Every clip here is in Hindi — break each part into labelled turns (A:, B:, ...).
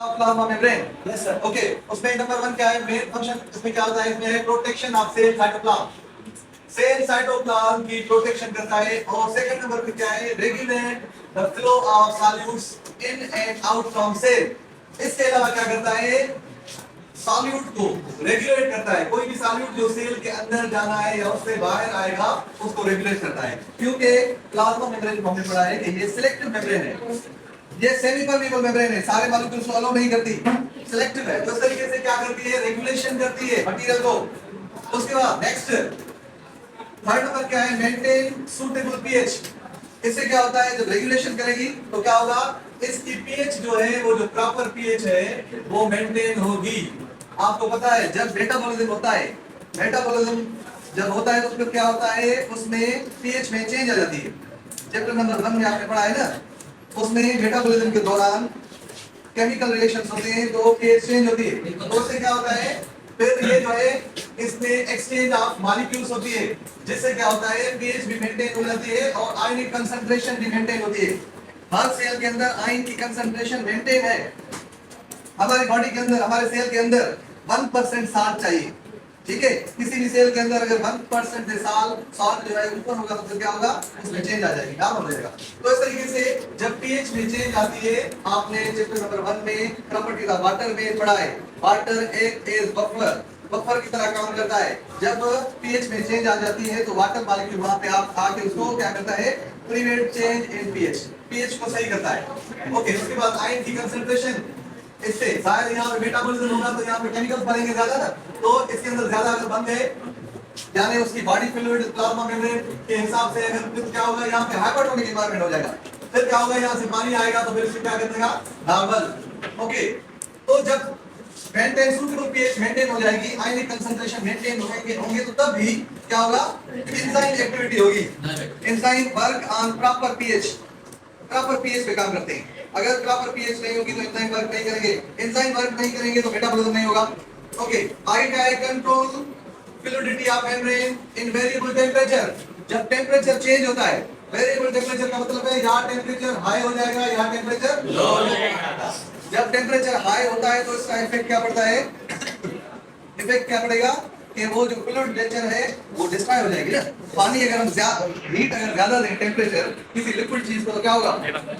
A: Plasma membrane. Yes sir. Okay, उसमें नंबर 1 क्या है? मेन फंक्शन इसमें क्या होता है? इसमें है protection of cell cytoplasm. Cell cytoplasm की प्रोटेक्शन करता है। और सेकंड नंबर पे क्या है? Regulate the flow of solutes in and out from cell. इसके अलावा क्या करता है? सॉल्यूट को रेगुलेट करता है। कोई भी सॉल्यूट जो सेल के अंदर जाना है या उससे बाहर आएगा उसको रेगुलेट करता है। क्योंकि प्लाज्मा मेम्ब्रेन को हमने पढ़ा है कि ये सिलेक्टिव मेम्ब्रेन है, ये सेमी परमेबल मेम्ब्रेन है, सारे मॉलिक्यूल्स को अलाउ नहीं करती, सिलेक्टिव है। तो इस तरीके से क्या करती है? रेगुलेशन करती है मटेरियल को। उसके बाद नेक्स्ट थर्ड नंबर क्या है? Maintain suitable pH. इससे क्या होता है? जब रेगुलेशन करेगी तो क्या होगा? इसकी पीएच जो है वो जो प्रॉपर पीएच है वो मेंटेन होगी। आपको पता है जब मेटाबॉलिज्म होता है, मेटाबॉलिज्म जब होता है तो उसमें क्या होता है? उसमें पीएच में चेंज आ जाती है। चैप्टर नंबर 1 में आपने पढ़ा है ना, उसमें मेटाबॉलिज्म के दौरान केमिकल रिएक्शंस होते हैं तो पीएच चेंज होती है। तो उससे क्या होता है? फिर ये जो है इसमें एक्सचेंज ऑफ मॉलिक्यूल्स होती है, जिससे क्या होता है? पीएच भी मेंटेन हो जाती है और आयनिक कंसंट्रेशन भी मेंटेन होती है। हर सेल के अंदर आयन की कंसंट्रेशन मेंटेन है। हमारी बॉडी के अंदर, हमारे सेल के अंदर 1% साल्ट चाहिए, ठीक है? किसी भी सेल के अंदर अगर 1% से साल्ट जो है ऊपर होगा तो क्या होगा? उसमें चेंज आ जाएगी, डाउन हो जाएगा। तो इस तरीके से जब पीएच में चेंज आती है, आपने चैप्टर नंबर 1 में प्रॉपर्टीज ऑफ वाटर में पढ़ा है, वाटर एक इज बफर की तरह काम करता है। जब पीएच में चेंज आ जाती है तो वाटर मॉलिक्यूल वहां पे आप आके उसको क्या करता है? प्रिवेंट चेंज इन पीएच को सही करता है। ओके, उसके बाद आयन की कंसंट्रेशन, इससे शायद यहाँ पे मेटाबॉलिज्म होगा तो यहाँ पे केमिकल्स बनेंगे ज्यादा ना, तो इसके अंदर ज्यादा अगर बन गए यानी उसकी बॉडी फ्लूइड प्लाज्मा मेम्ब्रेन के हिसाब से अगर फिर क्या होगा? यहाँ पे हाइपरटोनिक एनवायरनमेंट हो जाएगा। फिर क्या होगा? यहाँ से पानी आएगा तो फिर इसको क्या कर देगा? नॉर्मल। ओके, तो जब मेंटेन सूटेबल पीएच मेंटेन हो जाएगी, आयनिक कंसंट्रेशन मेंटेन होंगे तो तब भी क्या होगा? एंजाइम एक्टिविटी होगी। Enzyme work on proper pH, proper pH पे काम करते हैं। अगर प्रॉपर पीएच नहीं होगी तो एंजाइम वर्क नहीं करेंगे, एंजाइम वर्क नहीं करेंगे तो मेटाबॉलिज्म नहीं होगा। ओके, आई क्या control fluidity of membrane in variable temperature. जब टेंपरेचर चेंज होता है, वेरिएबल टेंपरेचर का मतलब है यहाँ टेंपरेचर हाई हो जाएगा, यहाँ टेंपरेचर लो हो जाएगा। जब टेंपरेचर हाई होता है तो इसका इफेक्ट क्या पड़ता है? इफेक्ट क्या पड़ेगा कि वो जो फ्लूइड नेचर है वो डिस्ट्रॉय हो जाएगी ना। पानी अगर हम ज्यादा हीट अगर ज्यादा दें टेंपरेचर किसी लिक्विड चीज को तो क्या होगा?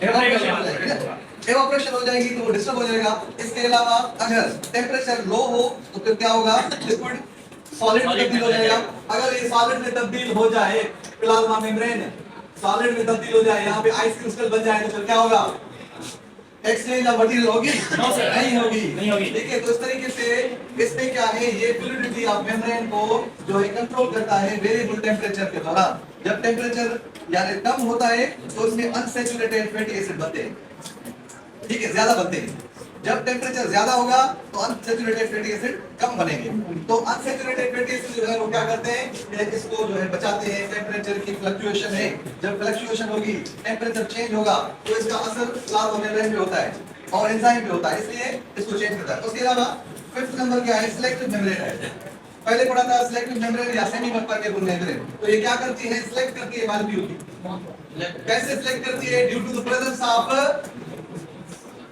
A: एवापोरेशन हो जाएगी ना। एवापोरेशन हो जाएगी तो वो डिस्टर्ब हो जाएगा। इसके अलावा अगर टेंपरेचर लो हो तो फिर क्या होगा? लिक्विड सॉलिड में तब्दील हो जाएगा। अगर ये सॉलिड में तब्दील हो जाए, प्लाज्मा मेम्ब्रेन सॉलिड में तब्दील हो जाए, यहाँ पे आइस क्रिस्टल बन जाए तो फिर क्या होगा? एक्सचेंज ऑफ मटेरियल होगी? नहीं होगी। ठीक है, तो इस तरीके से इसमें क्या है? ये फ्लूइडिटी ऑफ मेम्ब्रेन को जो है कंट्रोल करता है वेरिएबल टेंपरेचर के दौरान। जब टेंपरेचर यानी कम होता है तो इसमें अनसैचुरेटेड फैटी एसिड बनते हैं, ठीक है, ज्यादा बनते हैं। जब टेंपरेचर ज्यादा होगा तो अनसैचुरेटेड फैटी एसिड कम बनेंगे। तो अनसैचुरेटेड फैटी एसिड जो है वो क्या करते हैं? इसको जो है बचाते हैं। टेंपरेचर की फ्लक्चुएशन है, जब फ्लक्चुएशन होगी, टेंपरेचर चेंज होगा तो इसका असर प्लाज्मा मेम्ब्रेन पे होता है और एंजाइम पे होता है, इसलिए इसको चेंज करता है। उसके अलावा फिफ्थ नंबर क्या है? सिलेक्टिव मेम्ब्रेन है। पहले पढ़ा था सिलेक्टिव मेम्ब्रेन या सेमी परमेबल मेम्ब्रेन। तो ये क्या करती है? सिलेक्ट करती है मॉलिक्यूल की। कैसे सिलेक्ट करती है? Due to the presence of,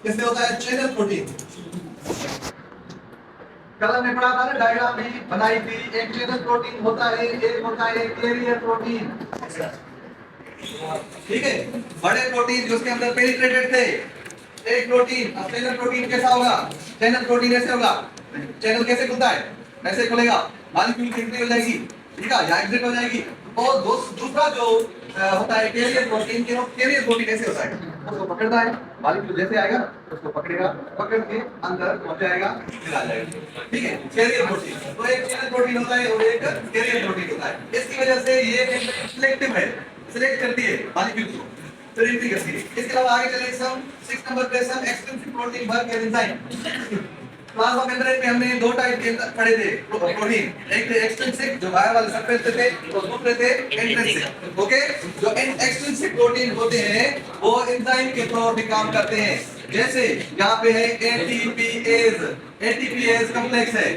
A: इससे होता है चैनल प्रोटीन। कल हमने पढ़ा था ना, डायग्राम भी बनाई थी। एक चैनल प्रोटीन होता है, एक होता है कैरियर प्रोटीन, ठीक है? बड़े प्रोटीन जो उसके अंदर पेनिट्रेटेड थे, एक प्रोटीन। अब चैनल प्रोटीन कैसा होगा? चैनल प्रोटीन ऐसे होगा। चैनल कैसे खुलता है? ऐसे खुलेगा, मॉलिक्यूल की एंट्री हो जाएगी, ठीक है, या एग्जिट हो जाएगी। और दूसरा जो होता है कैरियर प्रोटीन, कैरियर प्रोटीन ऐसे होता है, उसको पकड़ता है, मॉलिक्यूल जैसे आएगा उसको पकड़ेगा, पकड़ के अंदर पहुंच जाएगा, फिर आ जाएगा, ठीक है? Carrier protein. तो एक चैनल प्रोटीन होता है और एक कैरियर प्रोटीन होता है। इसकी वजह से ये सिलेक्टिव है, सिलेक्ट करती है मॉलिक्यूल को, फिर एंट्री करती है। इसके अलावा आगे चले सम 6 नंबर पे some extrinsic protein work as enzyme. Plasma membrane में हमने दो टाइप के पढ़े थे प्रोटीन, एक थे एक्सट्रिंसिक जो बाहर वाले सरफेस पे थे और दूसरे थे इंट्रिंसिक। ओके, जो एक्सट्रिंसिक प्रोटीन होते हैं वो एंजाइम के तौर पे काम करते हैं। जैसे यहाँ पे है एटीपीएज, एटीपीएज कॉम्प्लेक्स है,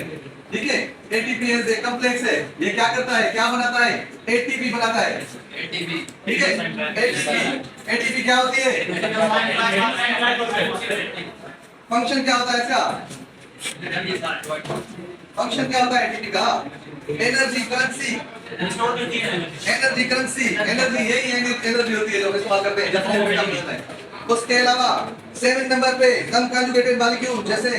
A: ठीक है? एटीपीएज एक कॉम्प्लेक्स है, ये क्या करता है? क्या बनाता है? एटीपी बनाता है, एटीपी, ठीक है? एटीपी क्या होती है? फंक्शन क्या होता है इसका? फंक्शन क्या होता है एटीपी का? Energy currency, energy currency, energy यही एनर्जी होती है जो हम इस्तेमाल करते हैं जब हम काम करते हैं। उसके अलावा 7 नंबर पे नॉन कॉन्जुगेटेड मॉलिक्यूल जैसे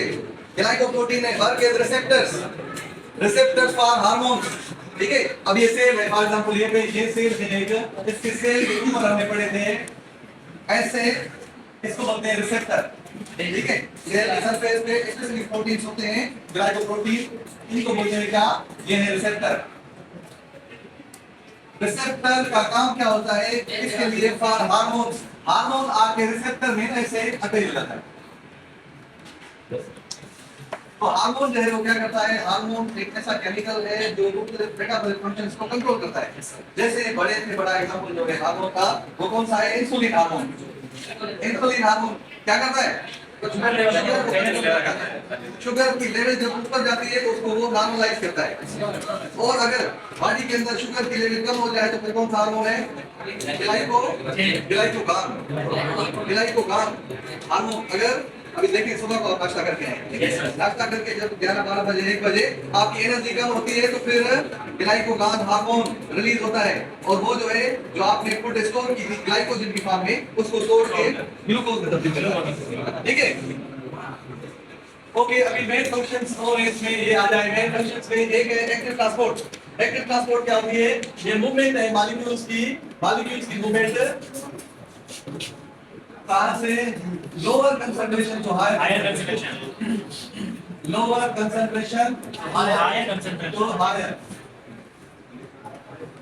A: ग्लाइकोप्रोटीन है, work as receptors, receptors for hormones. ठीक है, अब ये सेल है फॉर एग्जांपल ये सेल है एक, इसके सेल के ऊपर हमने पढ़े थे ऐसे, इसको बोलते हैं रिसेप्टर। ठीक है, सेल के सरफेस पे स्पेसिफिक प्रोटीन्स होते हैं ग्लाइकोप्रोटीन, इनको बोलते हैं क्या? ये है रिसेप्टर। रिसेप्टर का काम क्या होता है? इसके लिए फॉर हार्मोन्स, हार्मोन आके रिसेप्टर में ऐसे अटैच हो जाता है। तो हार्मोन जो है वो क्या करता है? हार्मोन एक ऐसा केमिकल है जो मुख्तलिफ मेटाबॉलिक फंक्शंस को कंट्रोल करता है। जैसे बड़े से बड़ा एग्जांपल जो है हार्मोन का, वो कौन सा है? Insulin hormone. इंसुलिन हार्मोन क्या करता है? शुगर की लेवल जब ऊपर जाती है तो उसको वो नॉर्मलाइज करता है, और अगर बॉडी के अंदर शुगर की लेवल कम हो जाए तो फिर कौन सा हार्मोन है? ग्लाइकोगान हार्मोन। अगर अभी देखिए सुबह को आप नाश्ता करके आए, नाश्ता करके जब 11-12 बजे 1 बजे आपकी एनर्जी कम होती है तो फिर ग्लाइकोगान हार्मोन रिलीज होता है, और वो जो है जो आपने फूड स्टोर की थी ग्लाइकोजन की फॉर्म में उसको तोड़ के ग्लूकोज में तब्दील करता है। ठीक है, ओके। अभी मेन फंक्शंस और इसमें ये आ जाए। मेन फंक्शंस में एक है एक्टिव ट्रांसपोर्ट। एक्टिव ट्रांसपोर्ट क्या होती है? ये मूवमेंट है मॉलिक्यूल्स की मूवमेंट कहां से? Lower concentration to higher concentration, lower concentration to higher.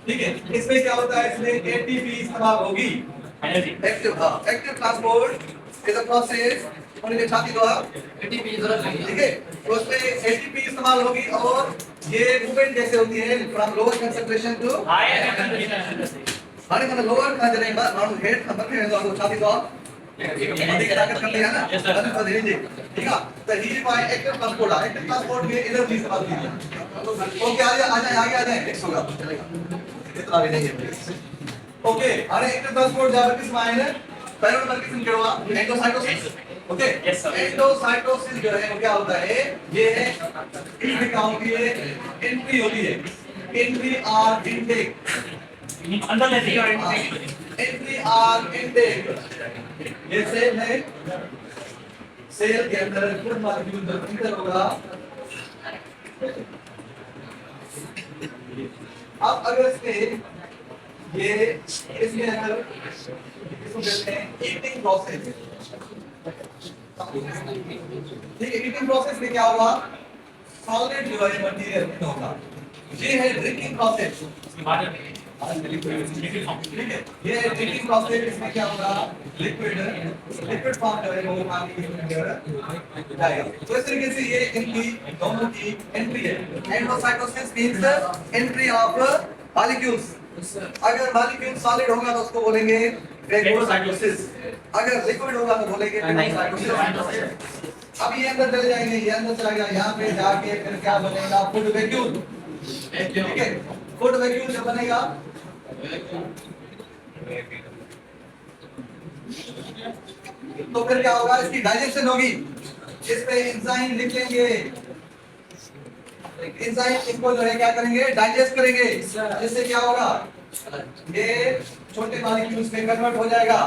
A: ठीक है, इसमें क्या होता है? इसमें एटीपी इस्तेमाल होगी। Active transport is a process उन्हें छाती द्वारा एटीपी जरूरत नहीं। ठीक है, तो उसमें एटीपी इस्तेमाल होगी, और ये मूवमेंट कैसे होती है? From lower concentration to higher concentration. हारे मतलब लोअर का जने बात मानो हेड नंबर पे तो छाती द्वारा अधिक ताकत करती है ना, ठीक है। तो ही बाय एक्टिव ट्रांसपोर्ट में एनर्जी इस्तेमाल की है। ओके, आ जाए नेक्स्ट होगा, चलेगा, इतना भी नहीं है। ओके, अरे एक्टिव ट्रांसपोर्ट जब किस में है? पहले नंबर किस में हुआ? एंडोसाइटोसिस। ओके, एंडोसाइटोसिस जो है क्या होता है? ये है इसमें क्या होती है? एंट्री होती है, एंट्री और इनटेक, अंदर लेती है एंट्री और इनटेक। ये सेल है, सेल के अंदर फूड मॉलिक्यूल जो इंटर होगा। अब अगर ये इसमें अगर इसको कहते हैं ईटिंग प्रोसेस। ठीक है, ईटिंग प्रोसेस में क्या होगा? सॉलिड जो है मटेरियल होगा। ये है ड्रिंकिंग प्रोसेस। ठीक है, ये ड्रिंकिंग प्रोसेस इसमें क्या होगा? लिक्विड फॉर्म जो है वो पानी के अंदर जाएगा। तो इस तरीके से ये इनकी दोनों की एंट्री है। Endocytosis means entry of molecules. अगर मॉलिक्यूल सॉलिड होगा तो उसको बोलेंगे फेगोसाइटोसिस, अगर लिक्विड होगा तो बोलेंगे एंडोसाइटोसिस। अब ये अंदर चले जाएंगे, ये अंदर चला गया, यहाँ पे जाके फिर क्या बनेगा? Food vacuole. ठीक है, फूड वैक्यूल जब बनेगा तो फिर क्या होगा? इसकी डाइजेशन होगी, इस पे एंजाइम लिखेंगे, एंजाइम इनको जो है क्या करेंगे? डाइजेस्ट करेंगे। जिससे क्या होगा? ये छोटे मॉलिक्यूल्स में कन्वर्ट हो जाएगा।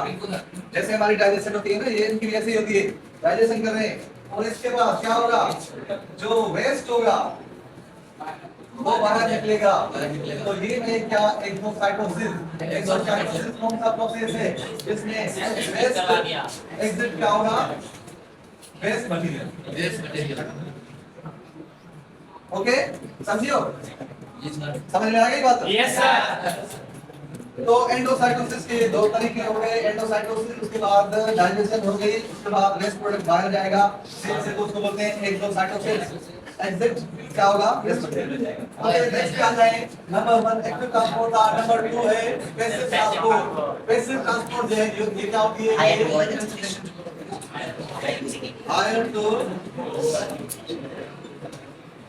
A: जैसे हमारी डाइजेशन होती है ना, ये इनकी ऐसे ही होती है, डाइजेशन कर रहे हैं। और इसके बाद क्या होगा? जो वेस्ट होगा वो बाहर निकलेगा। तो ये है क्या? एक्सोसाइटोसिस। एक्सोसाइटोसिस कौन सा प्रोसेस है? जिसमें वेस्ट एग्जिट क्या होगा? Waste material. ओके, समझियो? समझ में आ गई बात? Yes sir. तो एंडोसाइटोसिस के दो तरीके हो गए, एंडोसाइटोसिस, उसके बाद डाइजेशन हो गई, उसके बाद वेस्ट प्रोडक्ट बाहर जाएगा, सेल से उसको बोलते हैं एक्सोसाइटोसिस। एग्जिट क्या होगा? वेस्ट मटेरियल जाएगा। ओके, नेक्स्ट पे आ जाए। नंबर 1 एक्टिव ट्रांसपोर्ट था, नंबर 2 है पैसिव ट्रांसपोर्ट। पैसिव ट्रांसपोर्ट जो है ये क्या होती है? हायर टू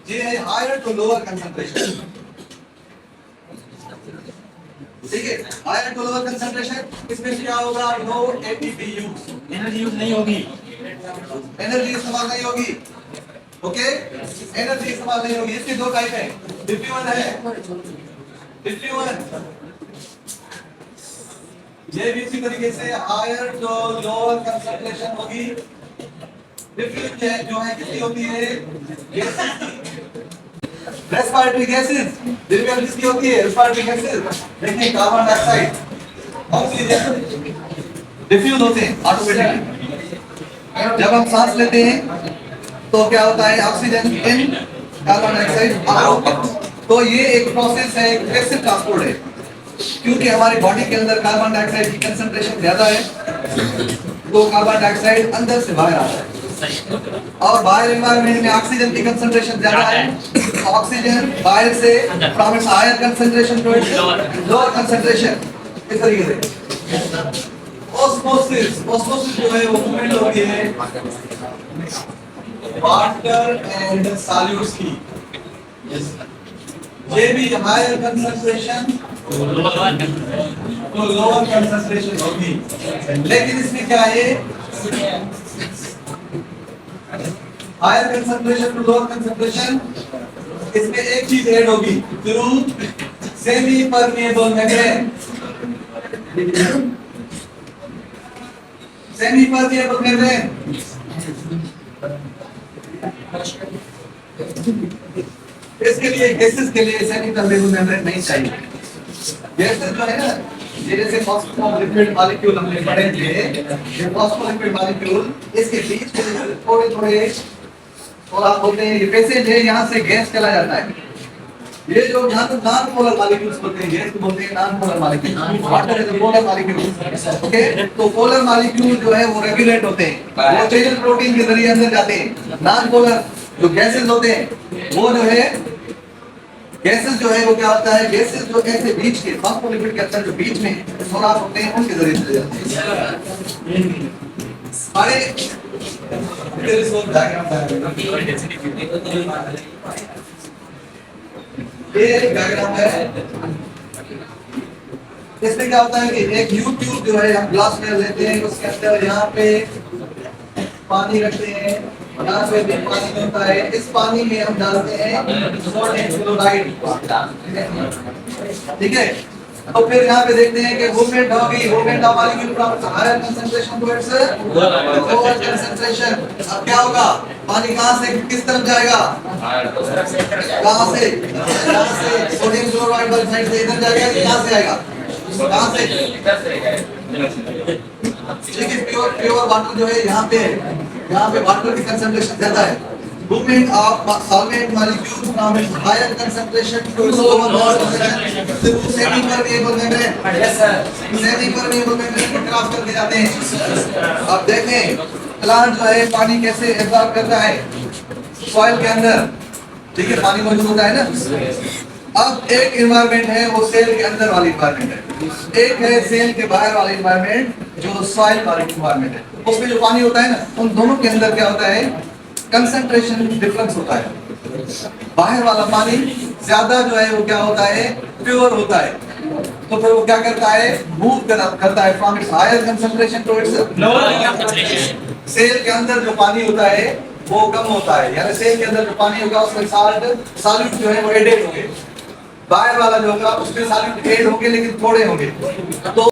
A: ये है हायर टू लोअर कंसंट्रेशन। ठीक है, हायर टू लोअर कंसंट्रेशन, इसमें क्या होगा? No ATP use, energy use नहीं होगी। एनर्जी इस्तेमाल नहीं होगी। ओके, एनर्जी इस्तेमाल नहीं होगी। इसके दो टाइप है, डिफ्यूजन है, डिफ्यूजन। ये भी इसी तरीके से हायर जो लोअर कंसंट्रेशन होगी। डिफ्यूजन जो है कितनी होती है, गैसेस की, रेस्पिरेटरी गैसेस। डिफ्यूजन किसकी होती है, रेस्पिरेटरी गैसेस। देखिए कार्बन डाइऑक्साइड, ऑक्सीजन डिफ्यूज होते हैं ऑटोमेटिकली। जब हम सांस लेते हैं तो क्या होता है, oxygen in, carbon dioxide out. तो ये एक प्रोसेस है, एक गैसेस ट्रांसपोर्ट है। क्योंकि हमारी बॉडी के अंदर कार्बन डाइऑक्साइड की कंसंट्रेशन ज्यादा है, तो कार्बन डाइऑक्साइड अंदर से बाहर आता है। और बाहर एनवायरनमेंट में ऑक्सीजन की कंसंट्रेशन ज्यादा है, ऑक्सीजन बाहर से from its higher concentration to its lower concentration. इस तरीके से ऑस्मोसिस, ऑस्मोसिस जो है वो मूवमेंट होती है वाटर एंड सॉल्यूट्स की। ये भी higher concentration to lower concentration होगी, लेकिन इसमें क्या है, higher concentration to lower concentration, इसमें एक चीज ऐड होगी, through semi permeable membrane. Semi permeable membrane, इसके लिए गैसेस के लिए सेमी परमिएबल मेम्ब्रेन नहीं चाहिए। गैसेस जो है ना, ये जैसे फॉस्फोलिपिड मॉलिक्यूल हमने पढ़े थे, ये फॉस्फोलिपिड मॉलिक्यूल इसके बीच में थोड़े थोड़े थोड़ा होते हैं, ये पैसेज है, यहाँ से गैस चला जाता है। ये जो यहाँ तो नॉन पोलर मॉलिक्यूल्स होते हैं, गैस को बोलते हैं non polar molecule, water is a polar molecule. Okay, तो पोलर मॉलिक्यूल जो है वो रेगुलेट होते हैं, वो चेंज प्रोटीन के जरिए अंदर जाते हैं। नॉन पोलर जो गैसेस होते हैं वो जो है, गैसेस जो है वो क्या होता है, गैसेस जो ऐसे बीच के फॉस्फोलिपिड के अंदर जो बीच में सुराख होते हैं उनके जरिए चले जाते हैं। हमारे ये डायग्राम है, इसमें क्या होता है कि एक यू ट्यूब जो है हम ग्लास में लेते हैं, उसके अंदर यहाँ पे पानी रखते हैं, यहाँ पे भी पानी होता है, इस पानी में हम डालते हैं सोडियम क्लोराइड। ठीक है, तो फिर यहाँ पे देखते हैं कि मूवमेंट होगी, movement of molecule from higher concentration to its lower concentration. अब क्या होगा, पानी कहाँ से किस तरफ जाएगा, कहाँ से, यहाँ से सोडियम क्लोराइड वाली साइड से इधर जाएगा कि कहाँ से आएगा, कहाँ से, ठीक है। प्योर वाटर जो है यहाँ पे वाटर की कंसंट्रेशन ज्यादा है। Movement of solvent molecule from its higher concentration to its lower concentration through semi-permeable membrane. Yes sir. Semi-permeable membrane को क्रॉस करके जाते हैं। अब देखें प्लांट जो है पानी कैसे एब्जॉर्ब करता है सॉइल के अंदर, ठीक है, पानी मौजूद होता है ना। अब एक एनवायरनमेंट है वो सेल के अंदर वाली एनवायरनमेंट है, एक है सेल के बाहर वाली एनवायरनमेंट जो सॉइल वाली एनवायरनमेंट है। उसमें जो पानी होता है ना, उन दोनों के अंदर क्या होता है, कंसंट्रेशन डिफरेंस होता है। बाहर वाला पानी ज्यादा जो है वो क्या होता है, प्योर होता है, तो फिर वो क्या करता है, मूव करता है from its higher concentration to its lower concentration. Cell के अंदर जो पानी होता है वो कम होता है, यानी सेल के अंदर जो पानी होगा उसमें सॉल्यूट जो है वो एडेड होंगे, बाहर वाला जो होगा उसमें सॉल्यूट एड होंगे लेकिन थोड़े होंगे। तो